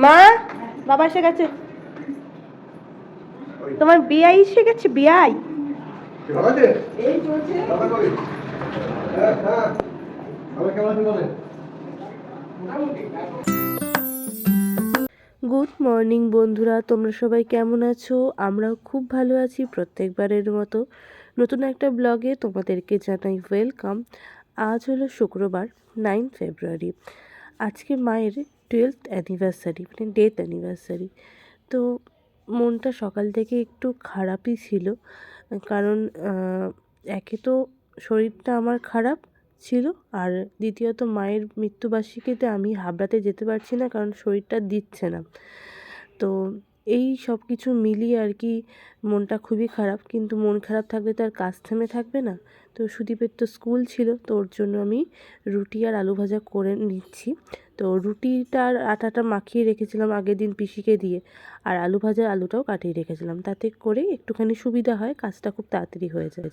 মা, বাবা এসে গেছে। তোমার বিয়াই এসে গেছে, বিয়াই। গুড মর্নিং বন্ধুরা, তোমরা সবাই কেমন আছো? আমরাও খুব ভালো আছি প্রত্যেকবারের মতো। নতুন একটা ব্লগে তোমাদেরকে জানাই ওয়েলকাম। আজ হলো শুক্রবার, 9 ফেব্রুয়ারি। আজকে মায়ের 12th অ্যানিভার্সারি, মানে ডেথ অ্যানিভার্সারি। তো মনটা সকাল থেকে একটু খারাপই ছিল, কারণ একে তো শরীরটা আমার খারাপ ছিল, আর দ্বিতীয়ত মায়ের মৃত্যুবার্ষিকীতে আমি হাবড়াতে যেতে পারছি না, কারণ শরীরটা দিচ্ছে না। তো এই সব কিছু মিলিয়ে আর কি মনটা খুবই খারাপ। কিন্তু মন খারাপ থাকলে তো আর কাজ থেমে থাকবে না। তো সুদীপের তো স্কুল ছিল, তো ওর জন্য আমি রুটি আর আলু ভাজা করে নিচ্ছি। তো রুটিটা আর আটাটা মাখিয়ে রেখেছিলাম আগের দিন পিসিকে দিয়ে, আর আলু ভাজার আলুটাও কাটিয়ে রেখেছিলাম, তাতে করে একটুখানি সুবিধা হয়, কাজটা খুব তাড়াতাড়ি হয়ে যায়।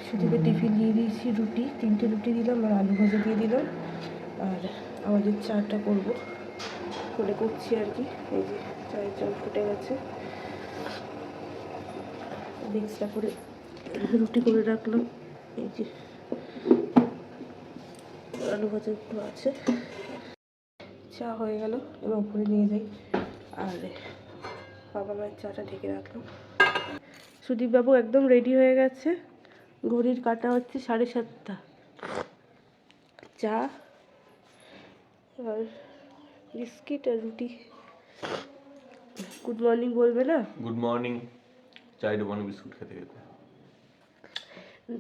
সুদীপের টিফিন দিয়ে দিয়েছি, রুটি 3টে রুটি দিলাম আর আলু ভাজা দিয়ে দিলাম। আর আমাদের চাটা করবো করে করছি আর কি। এই যে চায়ের জল ফুটে গেছে, মিক্সটা করে রুটি করে রাখলাম। এই যে আলু ভাজা একটু আছে, চা হয়ে গেল, এবার উপরে নিয়ে যাই। আর বাবা মায়ের চাটা ঢেকে রাখলাম। সুদীপবাবু একদম রেডি হয়ে গেছে, ঘড়ির কাটা হচ্ছে 7:30। চা আর বিস্কিট আর রুটি। গুড মর্নিং বলবে না? Good morning. চাই দেবো না বিস্কুট খেতে খেতে।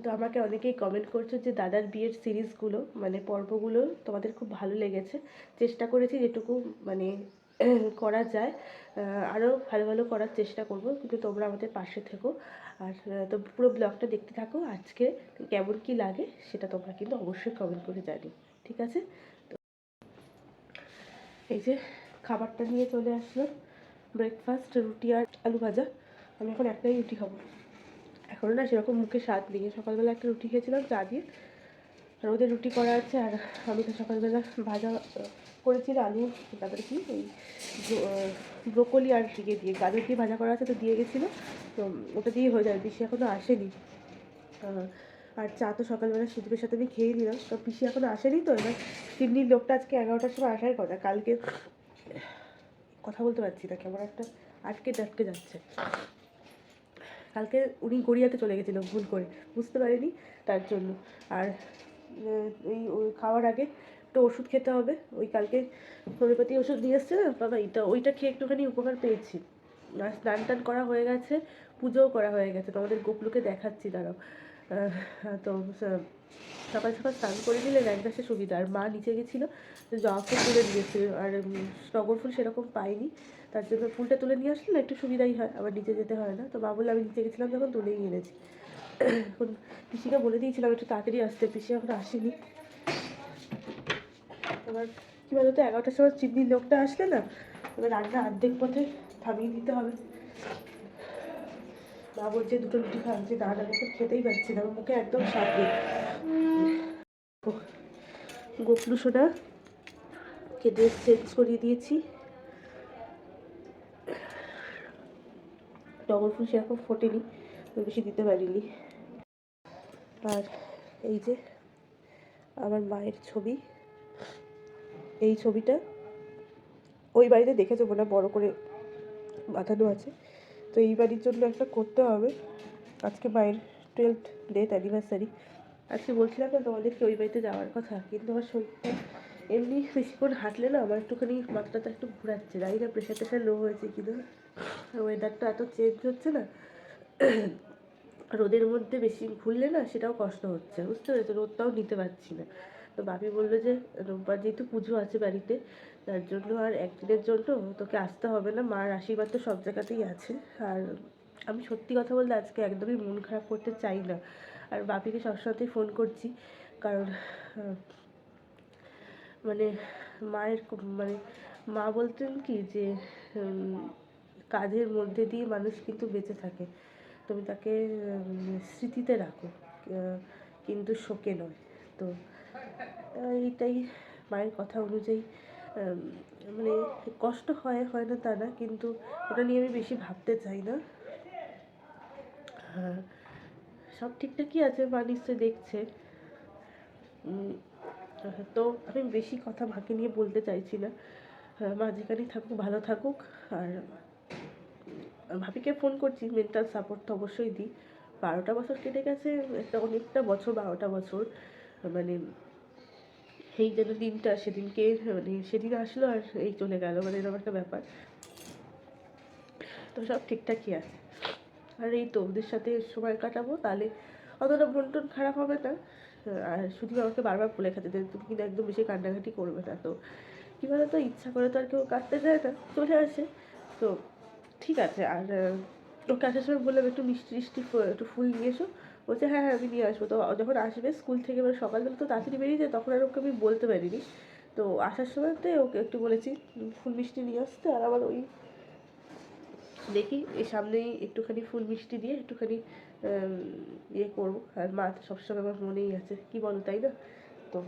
তো আমাকে অনেকেই কমেন্ট করছো যে দাদার বিয়ের সিরিজগুলো, মানে পর্বগুলো তোমাদের খুব ভালো লেগেছে। চেষ্টা করেছি যেটুকু মানে করা যায়, আরও ভালো ভালো করার চেষ্টা করব, কিন্তু তোমরা আমাদের পাশে থেকো। আর তো পুরো ব্লগটা দেখতে থাকো। আজকে কেমন কি লাগে সেটা তোমরা কিন্তু অবশ্যই কমেন্ট করে জানিও, ঠিক আছে? তো এই যে খাবারটা নিয়ে চলে আসলো, ব্রেকফাস্ট রুটি আর আলু ভাজা। আমি এখন একটাই রুটি খাবো, এখনও না সেরকম মুখে স্বাদ নেই। সকালবেলা একটা রুটি খেয়েছিলাম চা দিয়ে, আর ওদের রুটি করা আছে। আর আমি তো সকালবেলা ভাজা করেছি আলু, তারপরে কি ওই ব্রোকলি আর ইয়ে দিয়ে গাজর দিয়ে ভাজা করা আছে, তো দিয়ে গেছিলো। তো ওটা দিয়ে হয়ে যাবে, পিসি এখনও আসেনি। আর চা তো সকালবেলা সুদীপের সাথে আমি খেয়ে নিলাম। তো পিসি এখনও আসেনি, তো এবার তিন্নির লোকটা আজকে 11টার সময় আসার কথা। কালকে কথা বলতে পারছি না, কেমন একটা আটকে টাটকে যাচ্ছে। কালকে উনি গড়িয়াতে চলে গেছিলো ভুল করে, বুঝতে পারিনি, তার জন্য। আর ওই খাওয়ার আগে তো ওষুধ খেতে হবে। ওই কালকে হোমিওপ্যাথি ওষুধ নিয়ে এসছে না বাবা, ওইটা খেয়ে একটুখানি উপকার পেয়েছি। আর স্নান টান করা হয়ে গেছে, পুজোও করা হয়ে গেছে, তোমাদের গোপলুকে দেখাচ্ছি দাঁড়াও। তো সকাল সকাল স্নান করে দিলে র্যাঙ্কাসে সুবিধা। আর মা নিচে গেছিলো, জবা ফুল তুলে দিয়েছে, আর টগর ফুল সেরকম পাইনি, তার জন্য ফুলটা তুলে নিয়ে আসলে একটু সুবিধাই হয়, আবার নিচে যেতে হয় না। তো মা বলে আমি নিচে গেছিলাম যখন তুলেই এনেছি। এখন পিসিকে বলে দিয়েছিলাম একটু তাড়াতাড়ি আসতে, পিসি এখন আসেনি। এবার কী বলতো, 11টার সময় চিমনির লোকটা আসলে না, এবার রান্না অর্ধেক পথে থামিয়ে দিতে হবে। মা বলছে দুটো রুটি খাওয়াচ্ছে, না আমি এখন খেতেই পারছি না, আমার মুখে একদম স্বাদ নেই। গোপলু সোনা কে ড্রেস চেঞ্জ করিয়ে দিয়েছি। টগর ফুল সেরকম ফোটেনি, বেশি দিতে পারিনি। আর এই যে আমার মায়ের ছবি, এই ছবিটা ওই বাড়িতে দেখেছো মনে বড় করে বাঁধানো আছে, তো এই বাড়ির জন্য একটা করতে হবে। আজকে মায়ের 12th ডেথ অ্যানিভার্সারি। আজকে বলছিলাম না তোমাদেরকে ওই বাড়িতে যাওয়ার কথা, কিন্তু আমার শরীরটা এমনি বেশিক্ষণ হাঁটলে না আমার একটুখানি মাথাটা একটু ঘুরাচ্ছে, জানি না প্রেশার টেশার লো হয়েছে কিন্তু ওয়েদারটা এত চেঞ্জ হচ্ছে না, রোদের মধ্যে বেশি ঘুরলে না সেটাও কষ্ট হচ্ছে, বুঝতে পেরেছো? রোদটাও নিতে পারছি না। তো বাপি বললো যে রোববার যেহেতু পুজো আছে বাড়িতে, তার জন্য আর একদিনের জন্য তোকে আসতে হবে না, মার আশীর্বাদ তো সব জায়গাতেই আছে। আর আমি সত্যি কথা বলতে আজকে একদমই মন খারাপ করতে চাই না, আর বাপিকে সবসময়তেই ফোন করছি, কারণ মানে মায়ের মানে মা বলতেন কি যে কাজের মধ্যে দিয়ে মানুষ কিন্তু বেঁচে থাকে, তুমি তাকে স্মৃতিতে রাখো, কিন্তু শোকে নয়। তো এইটাই মায়ের কথা অনুযায়ী মানে কষ্ট হয় হয় না তা না, কিন্তু ওটা নিয়ে আমি বেশি ভাবতে চাই না। হ্যাঁ, সব ঠিকঠাকই আছে, মা নিশ্চয়ই দেখছে। তো আমি বেশি কথা মাকে নিয়ে বলতে চাইছি না। মা যেখানেই থাকুক ভালো থাকুক। আর ভাবিকে ফোন করছি, মেন্টাল সাপোর্ট তো অবশ্যই দিই। 12টা বছর কেটে গেছে, একটা অনেকটা বছর, 12টা বছর। মানে এই যেন দিনটা সেদিনকে, মানে সেদিন আসলো আর এই চলে গেল, মানে এরকম একটা ব্যাপার। তো সব ঠিকঠাকই আছে। আর এই তো ওদের সাথে সময় কাটাবো, তাহলে অতটা মন টন খারাপ হবে না। আর শুধু আমাকে বারবার বলে খেতে দেন, তুমি কিন্তু একদম বেশি কান্নাকাটি করবে না। তো কী বলো তো, ইচ্ছা করে তো আর কেউ কাটতে যায় না, চলে আসে। তো ঠিক আছে। আর ওকে আসার সময় বললাম একটু মিষ্টি টিষ্টি একটু ফুল নিয়ে এসো। বলছে হ্যাঁ হ্যাঁ আমি নিয়ে আসবো। তো যখন আসবে স্কুল থেকে, এবার সকালবেলা তো তাড়াতাড়ি বেরিয়ে যায়, তখন আর ওকে আমি বলতে পারিনি। তো আসার সময়তে ওকে একটু বলেছি ফুল মিষ্টি নিয়ে আসতে। আর আমার ওই দেখি এই সামনেই একটুখানি ফুল মিষ্টি দিয়ে একটুখানি ইয়ে করবো। আর মা তো সবসময় আমার মনেই আছে, কি বলো তাই না? তো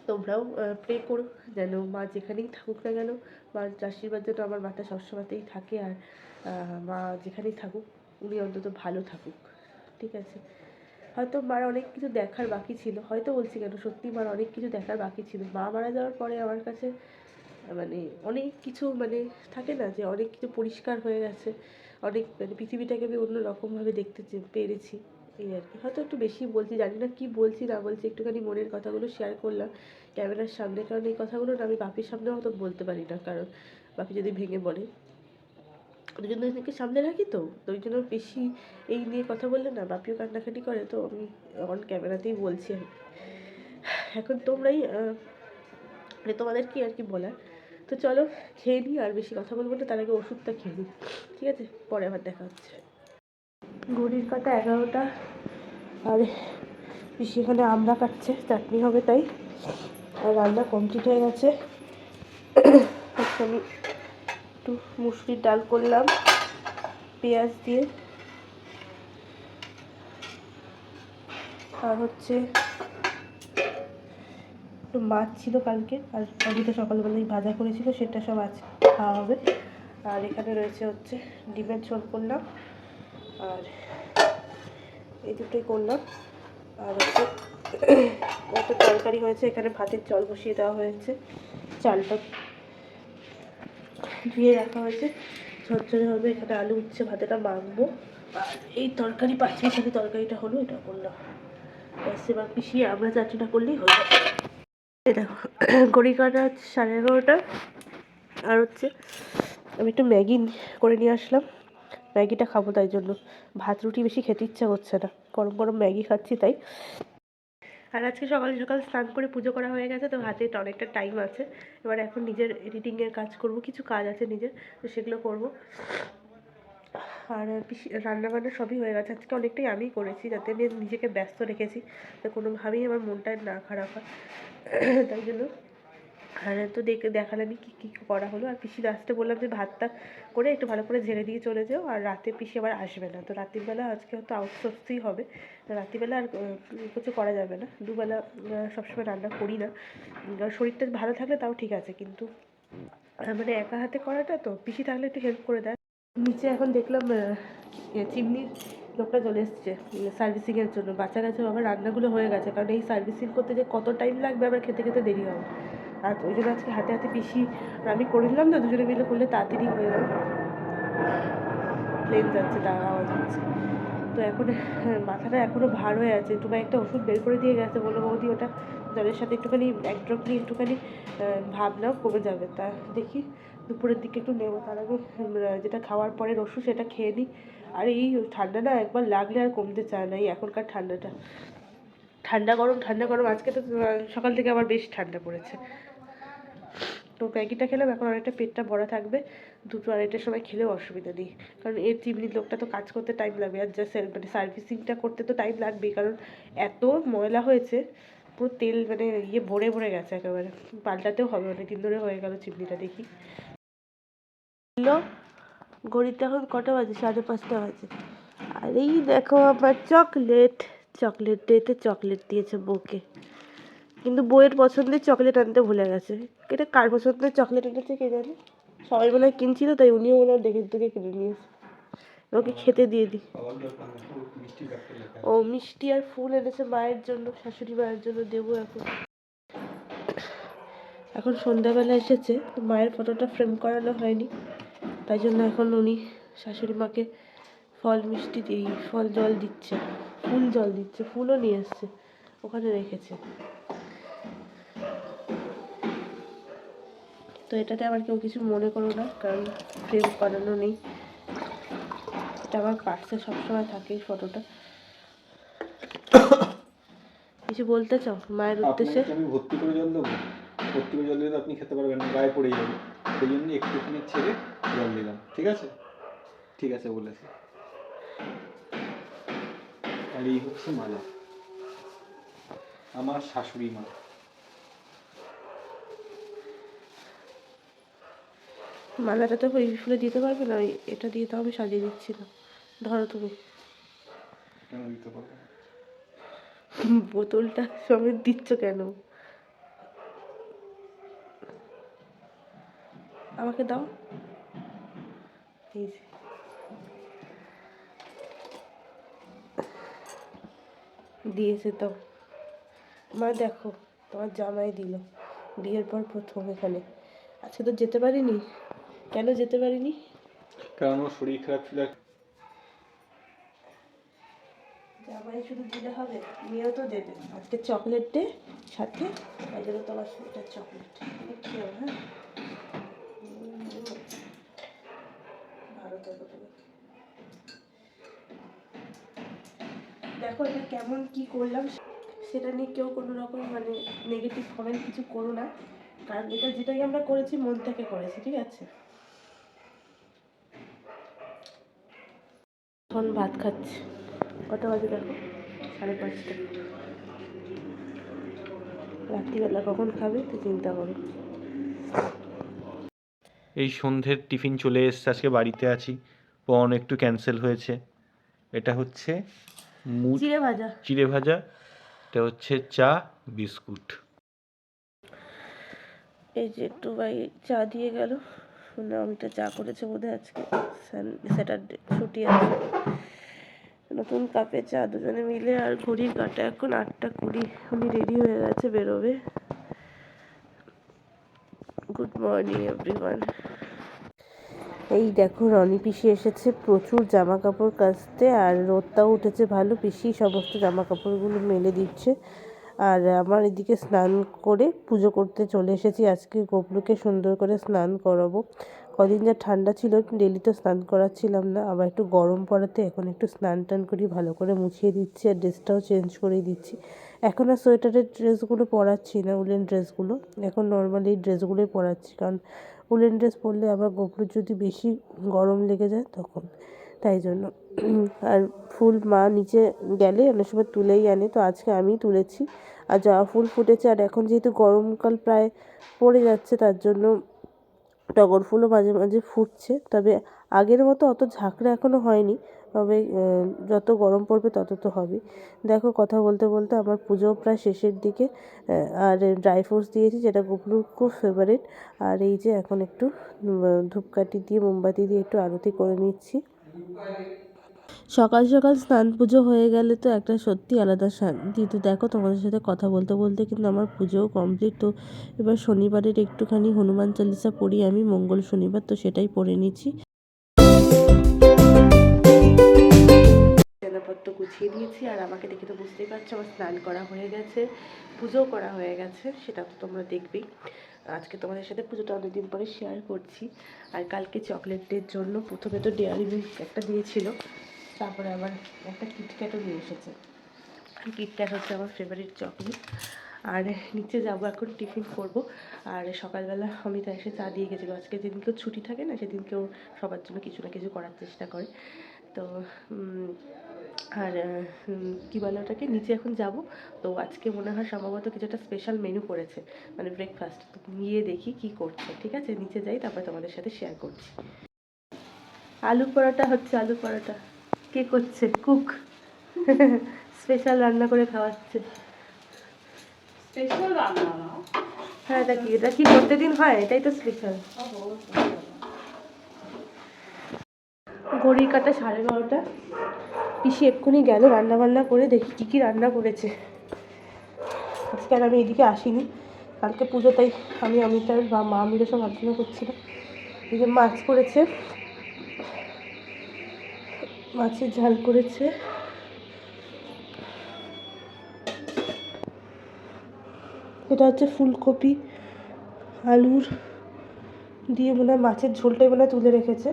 তোমরাও প্রে করো যেন মা যেখানেই থাকুক না কেন, মার আশীর্বাদ যেন আমার মাথায় সবসময়তেই থাকে। আর মা যেখানেই থাকুক উনি অন্তত ভালো থাকুক, ঠিক আছে? হয়তো মার অনেক কিছু দেখার বাকি ছিল, হয়তো বলছি কেন, সত্যি মার অনেক কিছু দেখার বাকি ছিল। মা মারা যাওয়ার পরে আমার কাছে মানে অনেক কিছু, মানে থাকে না যে অনেক কিছু পরিষ্কার হয়ে গেছে, অনেক মানে পৃথিবীটাকে আমি অন্য রকমভাবে দেখতে পেরেছি। এই আর কি। হয়তো একটু বেশি বলছি, জানি না কি বলছি না বলছি, একটুখানি মনের কথাগুলো শেয়ার করলাম ক্যামেরার সামনে। কারণ এই কথাগুলো না আমি বাপির সামনেও হয়তো বলতে পারি না, কারণ বাপি যদি ভেঙে বলে। দুজনকে সামনে রাখি, তো ওই জন্য বেশি এই নিয়ে কথা বললে না বাপিও কান্নাকাটি করে। তো আমি অন ক্যামেরাতেই বলছি আর কি। এখন তোমরাই মানে তোমাদের কি আর কি বলার। তো চলো খেয়ে নিই, আর বেশি কথা বলবো না, তার আগে ওষুধটা খেয়ে নিই, ঠিক আছে? পরে আবার দেখা হচ্ছে। ঘড়ির কাঁটা 11টা, আর পিসি এখানে আমরা কাটছে, চাটনি হবে তাই। আর রান্না কমপ্লিট হয়ে গেছে। আমি একটু মুসুরির ডাল করলাম পেঁয়াজ দিয়ে। আর হচ্ছে একটু মাছ ছিল কালকে, আর অদিতা সকালবেলায় ভাজা করেছিল, সেটা সব আছে, খাওয়া হবে। আর এখানে রয়েছে হচ্ছে ডিমের ঝোল করলাম, আর এই দুটোই করলাম। আর হচ্ছে একটা তরকারি হয়েছে, এখানে ভাতের জল বসিয়ে দেওয়া হয়েছে, চালটা ধুয়ে রাখা হয়েছে, ঝরঝরে হবে। এখানে আলু উচ্ছে ভাতেটা মাখবো। আর এই তরকারি, 5 মিনিটের তরকারিটা হলো, এটা করলাম। ব্যাস, এবার পিষিয়ে আমরা চাটনিটা করলেই হয়ে যাবে। এই দেখো ঘড়ি কাটা 11:30। আর হচ্ছে আমি একটু ম্যাগি করে নিয়ে আসলাম, ম্যাগিটা খাবো, তাই জন্য ভাত রুটি বেশি খেতে ইচ্ছা করছে না, গরম গরম ম্যাগি খাচ্ছি তাই। আর আজকে সকাল সকাল স্নান করে পুজো করা হয়ে গেছে, তো হাতে অনেকটা টাইম আছে। এবার এখন নিজের এডিটিংয়ের কাজ করব, কিছু কাজ আছে নিজের, তো সেগুলো করব। আর রান্নাবান্না সবই হয়ে গেছে, আজকে অনেকটাই আমিই করেছি, যাতে আমি নিজেকে ব্যস্ত রেখেছি, তো কোনোভাবেই আমার মনটা না খারাপ হয়, তাই জন্য। আর তো দেখালাম আমি কী কী করা হলো। আর পিসি লাস্টে বললাম যে ভাতটা করে একটু ভালো করে ঝেড়ে দিয়ে চলে যাও, আর রাতে পিসি আবার আসবে না, তো রাত্রিবেলা আজকে হয়তো আউটসোর্সই হবে। রাত্রিবেলা আর কিছু করা যাবে না, দুবেলা সবসময় রান্না করি না। শরীরটা ভালো থাকলে তাও ঠিক আছে, কিন্তু মানে একা হাতে করাটা, তো পিসি থাকলে একটু হেল্প করে দেয়। নিচে এখন দেখলাম চিমনির লোকটা চলে এসছে সার্ভিসিংয়ের জন্য, বাচ্চা কাছে আবার রান্নাগুলো হয়ে গেছে, কারণ এই সার্ভিসিং করতে যে কত টাইম লাগবে আবার খেতে খেতে দেরি হবে। আর ওই জন্য আজকে হাতে হাতে পিসি আমি করে দিলাম, না দুজনে মিলে করলে তাড়াতাড়ি হয়ে যাবে। প্লেন যাচ্ছে, তার আওয়াজ হচ্ছে। তো এখন মাথাটা এখনও ভার হয়ে আছে, একটু একটা ওষুধ বের করে দিয়ে গেছে, বললো বৌদি ওটা জলের সাথে একটুখানি এক ড্রপ নিয়ে একটুখানি ভাবনাও কমে যাবে। তা দেখি দুপুরের দিকে একটু নেবো, তার আগে যেটা খাওয়ার পরের ওষুধ সেটা খেয়ে নিই। আর এই ঠান্ডাটা একবার লাগলে আর কমতে চায় না, এই এখনকার ঠান্ডাটা, ঠান্ডা গরম ঠান্ডা গরম। আজকে তো সকাল থেকে আবার বেশ ঠান্ডা পড়েছে। তো ম্যাগিটা খেলাম, এখন অনেকটা পেটটা ভরা থাকবে, 2-2-2:30টার সময় খেলেও অসুবিধা নেই, কারণ এর চিমনির লোকটা তো কাজ করতে টাইম লাগবে, আর যা মানে সার্ভিসিংটা করতে তো টাইম লাগবেই, কারণ এত ময়লা হয়েছে, পুরো তেল মানে ইয়ে ভরে ভরে গেছে একেবারে, পাল্টাতেও হবে, অনেক দিন ধরে হয়ে গেল চিমনিটা। দেখি হ্যালো, ঘড়িতে এখন কটা বাজে? 5:30 বাজে। আর এই দেখো আমার চকলেট, চকলেট ডেতে চকলেট দিয়েছে বউকে, কিন্তু বইয়ের পছন্দের চকলেট আনতে ভুলে গেছে। এটা কার পছন্দের চকলেট এনেছে কে জানে, সবাই মনে হয় কিনছিল, তাই উনিও মনে হয় দেখে দেখে কিনে নিয়েছে। ওকে খেতে দিয়ে দিই। ও মিষ্টি আর ফুল এনেছে মায়ের জন্য, শাশুড়ি মায়ের জন্য দেবো এখন। এখন সন্ধ্যাবেলা এসেছে, তো মায়ের ফটোটা ফ্রেম করানো হয়নি, তাই জন্য এখন উনি শাশুড়ি মাকে ফল মিষ্টি দিয়ে ফল জল দিচ্ছে, ফুল জল দিচ্ছে, ফুলও নিয়ে এসছে, ওখানে রেখেছে। তো এটাতে আবার কেউ কিছু মনে করো না, কারণ ফ্রেম করানো নেই, এটা আমার পার্সে সবসময় থাকে এই ফটোটা। কিছু বলতে চাও মায়ের উদ্দেশ্যে? আমি ভর্তি করে জল দেবো, ভর্তি করে জল দিলে আপনি খেতে পারবেন না, গায়ে পড়ে যাবে, সেই জন্য একটুখানি ছেড়ে জল দিলাম। ঠিক আছে, ঠিক আছে বলেছে। আর এই হচ্ছে মালা, আমার শাশুড়ি মা। মালাটা তো ওই ফুলে দিতে পারবে না, ওই এটা দিয়ে তো আমি সাজিয়ে দিচ্ছি না। ধরো তুমি। কেন দিতে পারবো না? বোতলটা সমেত দিচ্ছ কেন? আমাকে দাও। এই যে। দিয়েছে তো। মা দেখো, তোমার জামাই দিল বিয়ের পর প্রথম এখানে। আজকে তো যেতে পারিনি। কেন যেতে পারিনি? কারণ ওর শরীর খারাপ ছিল। জামাই শুধু দিলে হবে, মেয়েও তো দেবে। আজকে চকলেট ডে সাথে, তাই জন্য তোমার এটা চকলেট খেও। হ্যাঁ, ভালো থাকো তুমি। দেখো এটা কেমন কি করলাম সেটা নিয়ে কেউ কোনো রকম মানে নেগেটিভ কমেন্ট কিছু করো না, কারণ এটা যেটাই আমরা করেছি মন থেকে করেছি, ঠিক আছে? এখন ভাত খাচ্ছি। কটা বাজে দেখো, 5:30। রাত্রিবেলা কখন খাবে তো চিন্তা করো। এই সন্ধ্যের টিফিন চলে এসছে, আজকে বাড়িতে আছি, পন একটু ক্যান্সেল হয়েছে। এটা হচ্ছে চিড়ে ভাজা। চিড়ে ভাজা, এটা হচ্ছে চা, বিস্কুট। এই যে একটু ভাই চা দিয়ে গেল, অমিতা চা করেছে বোধহয়, আজকে স্যাটারডে ছুটি আছে। নতুন কাপে চা দুজনে মিলে, আর ঘড়ির কাটা এখন 8:20। উনি রেডি হয়ে গেছে, বেরোবে। Good morning everyone. এই দেখো রনি পিসি এসেছে, প্রচুর জামা কাপড় কাচতে, আর রোদটাও উঠেছে ভালো, পিসি সমস্ত জামা কাপড়গুলো মেলে দিচ্ছে। আর আমার এদিকে স্নান করে পুজো করতে চলে এসেছি। আজকে গোপলুকে সুন্দর করে স্নান করাবো। কদিন যা ঠান্ডা ছিল ডেলি তো স্নান করাচ্ছিলাম না, আবার একটু গরম পড়াতে এখন একটু স্নান টান করি, ভালো করে মুছিয়ে দিচ্ছি, আর ড্রেসটাও চেঞ্জ করে দিচ্ছি। এখন আর সোয়েটারের ড্রেসগুলো পরাচ্ছি না, উলেন ড্রেসগুলো এখন নর্মালি ড্রেসগুলোই পরাচ্ছি, কারণ উলেন ড্রেস পরলে আবার গোপলুর যদি বেশি গরম লেগে যায় তখন, তাই জন্য। আর ফুল মা নিচে গেলে অনেক সময় তুলেই আনে, তো আজকে আমি তুলেছি। আর জবা ফুল ফুটেছে, আর এখন যেহেতু গরমকাল প্রায় পড়ে যাচ্ছে, তার জন্য টগর ফুলও মাঝে মাঝে ফুটছে, তবে আগের মতো অত ঝাঁকড়া এখনও হয়নি, তবে যত গরম পড়বে তত তো হবে। দেখো কথা বলতে বলতে আমার পুজো প্রায় শেষের দিকে। আর ড্রাই ফ্রুটস দিয়েছি, যেটা গোপলুর খুব ফেভারিট। আর এই যে এখন একটু ধূপকাঠি দিয়ে মোমবাতি দিয়ে একটু আরতি করে নিচ্ছি। সকাল সকাল স্নান পুজো হয়ে গেলে তো একটা সত্যি আলাদা শান্তি। তো দেখো তোমাদের সাথে কথা বলতে বলতে কিন্তু আমার পুজোও কমপ্লিট। তো এবার শনিবারের একটুখানি হনুমান চালিসা পড়ি আমি, মঙ্গল শনিবার, তো সেটাই পড়ে নিচ্ছি। জামাপত্র গুছিয়ে দিয়েছি, আর আমাকে দেখে তো বুঝতেই পারছো আমার স্নান করা হয়ে গেছে, পুজো করা হয়ে গেছে, সেটা তো তোমরা দেখবেই। আজকে তোমাদের সাথে পুজোটা অনেকদিন পরে শেয়ার করছি। আর কালকে চকলেটের জন্য প্রথমে তো ডেয়ারি মিল্ক একটা দিয়েছিল, তারপরে আবার একটা কিটক্যাটও নিয়ে এসেছে। কিটক্যাট হচ্ছে আমার ফেভারিট চকলেট। আর নিচে যাবো এখন, টিফিন করব। আর সকালবেলা অমিতা এসে চা দিয়ে গেছিলো, আজকে যেদিনকেও ছুটি থাকে না সেদিনকেও সবার জন্য কিছু না কিছু করার চেষ্টা করে। তো আর কী বলে ওটাকে, নিচে এখন যাব। তো আজকে মনে হয় সম্ভবত কিছু একটা স্পেশাল মেনু করেছে, মানে ব্রেকফাস্ট। তো গিয়ে দেখি কি করছে, ঠিক আছে? নিচে যাই, তারপরে তোমাদের সাথে শেয়ার করছি। আলু পরোটা হচ্ছে, আলু পরোটা। কে করছে? কুক। স্পেশাল রান্না করে খাওয়াচ্ছে। স্পেশাল রান্না না। হ্যাঁ এটা কি প্রত্যেকদিন হয়? এটাই তো স্পেশাল। ঘড়ির কাটা 12:30। পিসি এক্ষুনি গেল রান্না বান্না করে, দেখি কী কী রান্না করেছে। আজকে আর আমি এদিকে আসিনি, কালকে পুজো, তাই আমি অমিতার বা মা মিলে সব আলোচনা করছিলাম। এই যে মাছ করেছে, মাছের ঝাল করেছে, এটা হচ্ছে ফুলকপি আলুর দিয়ে মনে হয় মাছের ঝোলটাই মনে হয় তুলে রেখেছে।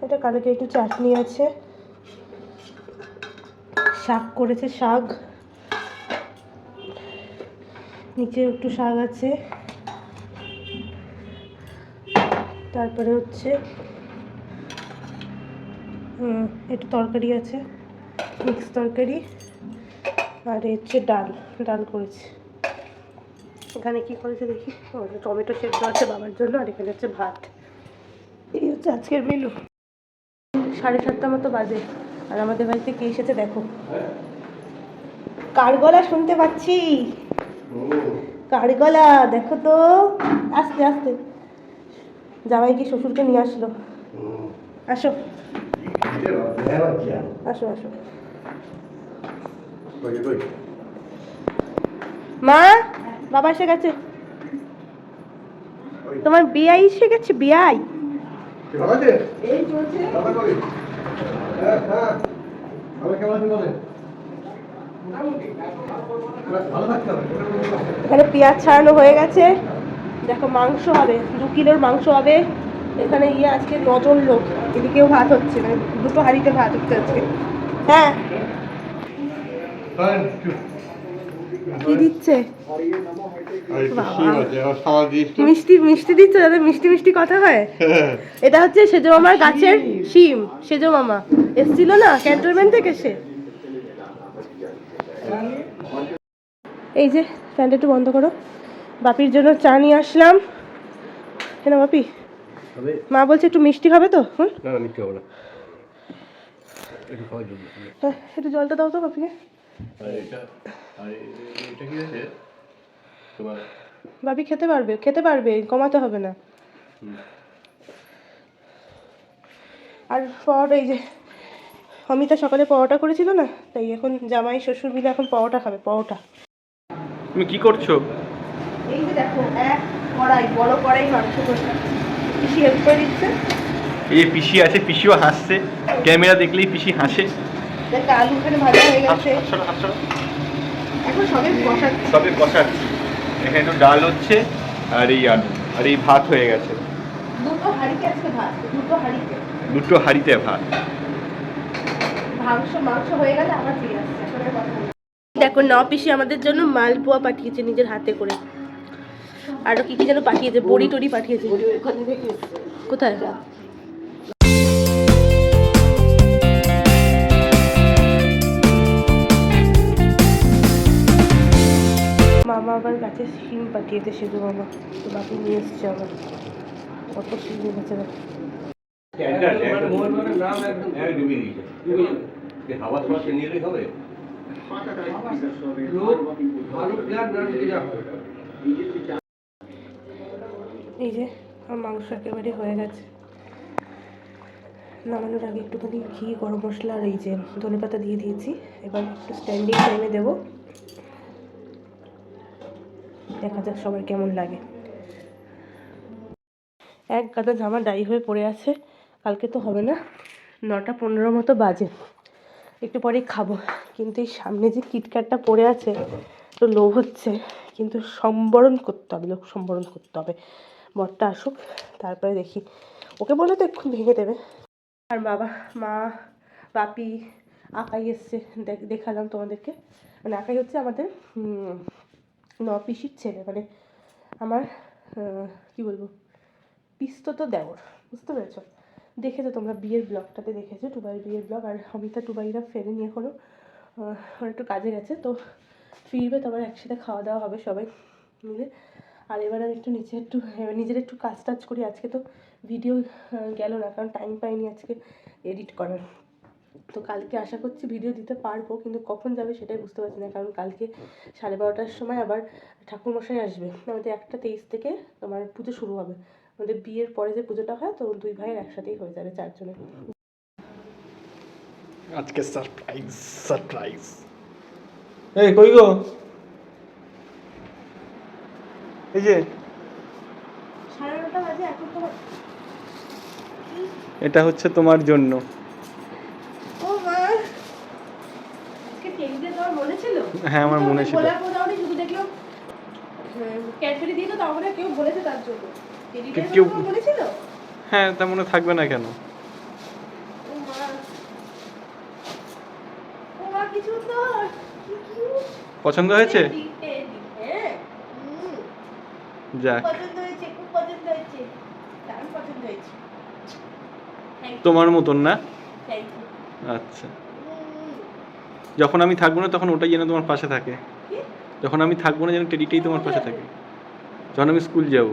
এটা কালকে একটু চাটনি আছে, শাক করেছে, শাক নিচে একটু শাক আছে, তারপরে হচ্ছে একটু তরকারি আছে, মিক্স তরকারি, আর হচ্ছে ডাল করেছে। এখানে কি করেছে দেখি, টমেটো সেদ্ধ আছে বাবার জন্য, আর এখানে হচ্ছে ভাত। এই হচ্ছে আজকের মেনু। 7:30 মতো বাজে, আর আমাদের বাড়িতে কে এসেছে দেখো। কার গলা শুনতে পাচ্ছি, কার গলা দেখো তো, আস্তে আস্তে। জামাই কি শ্বশুরকে নিয়ে আসলো। আসো আসো আসো। মা, বাবা এসে গেছে। তোমার বিয়াই এসে গেছে, বিয়াই। এই চলছে। এখানে পেঁয়াজ ছাড়ানো হয়ে গেছে, দেখো মাংস হবে, 2 কিলোর মাংস হবে। এখানে আজকে 9 জন লোক, এদিকেও ভাত হচ্ছে, মানে 2টো হাঁড়িতে ভাত হচ্ছে আজকে। হ্যাঁ কি দিচ্ছে? মিষ্টি মিষ্টি দিচ্ছে, যাদের মিষ্টি মিষ্টি কথা হয়। এটা হচ্ছে সেজো মামার গাছের শিম। সেজো মামা এসছিল না ক্যান্টনমেন্ট থেকে, সে। এই যে ফ্যানটা একটু বন্ধ করো, বাপির জন্য চা নিয়ে আসলাম। কেন বাপি, মা বলছে একটু মিষ্টি হবে তো। হ্যাঁ, একটু জলটা দাও তো বাপিকে। বাপি খেতে পারবে, কমাতে হবে না। আর পরোটা, এই যে অমিতা সকালে পরোটা করেছিল না, তাই এখন জামাই শ্বশুর মিলে এখন পরোটা খাবে, পরোটা। তুমি কি করছো? এই যে দেখো, বড় কড়াই মাংস করছে, পিসি হেল্প করে দিচ্ছে। এই যে পিসি আছে, পিসিও হাসছে, ক্যামেরা দেখলেই পিসি হাসে। দেখো আলু এখানে ভাজা হয়ে গেছে, এখন সবে কষাচ্ছি। এখানে একটু ডাল হচ্ছে, আর এই আলু, আর এই ভাত হয়ে গেছে। 2টো হাঁড়িতে আজকে ভাত, 2টো হাঁড়িতে ভাত। মাংস হয়ে গেলে আবার ফিরে আসছে। দেখো ন পিসি আমাদের জন্য মালপোয়া পাঠিয়েছে নিজের হাতে করে, আরো কি কি যেন পাঠিয়েছে, বড়ি টড়ি পাঠিয়েছে। কোথায়? মামা আবার গাছে শিম পাঠিয়েছে, সেজু মামা তো বাপি নিয়ে এসছে আবার, কত শিম এনেছে দেখো। এই যে আমার মাংস একেবারে হয়ে গেছে, নামানোর আগে একটুখানি ঘি, গরম মশলা আর এই যে ধনেপাতা দিয়ে দিয়েছি। এবার একটু স্ট্যান্ডিং টাইমে দেবো, দেখা যাক সবার কেমন লাগে। এক গাদা জামা ডাই হয়ে পড়ে আছে, কালকে তো হবে না। 9:15 মতো বাজে, একটু পরেই খাবো। কিন্তু এই সামনে যে কিটক্যাটটা পড়ে আছে, তো লোভ হচ্ছে, কিন্তু সম্বরণ করতে হবে, লোক সম্বরণ করতে হবে। বরটা আসুক, তারপরে দেখি, ওকে বলে তো এক্ষুনি ভেঙে দেবে। আর মা, বাপি, আকাই এসছে, দেখালাম তোমাদেরকে। মানে আকাই হচ্ছে আমাদের পিসির ছেলে, মানে আমার কি বলবো, পিস্তত দেওর, বুঝতে পেরেছো? দেখেছো তোমরা বিয়ের ব্লগটাতে, দেখেছো টুবাইয়ের বিয়ের ব্লগ। আর অমিতা টুবাইরা ফেরেনি এখনও, ওরা একটু কাজে গেছে, তো ফিরবে, তারপর একসাথে খাওয়া দাওয়া হবে সবাই মিলে। আর এবার আমি একটু নিজের একটু কাজ টাজ করি। আজকে তো ভিডিও গেল না, কারণ টাইম পাইনি আজকে এডিট করার। তো কালকে আশা করছি ভিডিও দিতে পারবো, কিন্তু কখন যাবে সেটাই বুঝতে পারছি না, কারণ কালকে 12:30টার সময় আবার ঠাকুরমশাই আসবে। আমাদের 1:23 থেকে তোমার পুজো শুরু হবে, আমাদের বিয়ের পরে যে পুজোটা হয় তো দুই ভাইয়ের একসাথেই হয়ে যাবে, 4 জনের। আজকে সারপ্রাইজ সারপ্রাইজ। এই কই গো? এই যে 9:30 বাজে এখন তো। এটা হচ্ছে তোমার জন্য। ও মা, আজকে কেক দিয়ে তোমার মনে ছিল? হ্যাঁ, আমার মনে ছিল। বলার পর আমি শুধু দেখলাম ক্যাডবেরি দিয়ে, তো তখন কেউ বলেছে তার জন্য। টেডি বিয়ার কেউ- কথা মনে ছিল? হ্যাঁ, তা মনে থাকবে না কেন? ও মা, ও মা কি সুন্দর, কি কিউট। পছন্দ হয়েছে? টেডি, টেডি, হ্যাঁ। যাক, পছন্দ হয়েছে, খুব পছন্দ হয়েছে, দারুণ পছন্দ হয়েছে। তোমার মতন না? Thank you. আচ্ছা, যখন আমি থাকবো না তখন ওটাই যেন তোমার পাশে থাকে। যখন আমি থাকবো না যেন টেডিটাই তোমার পাশে থাকে, যখন আমি স্কুল যাব।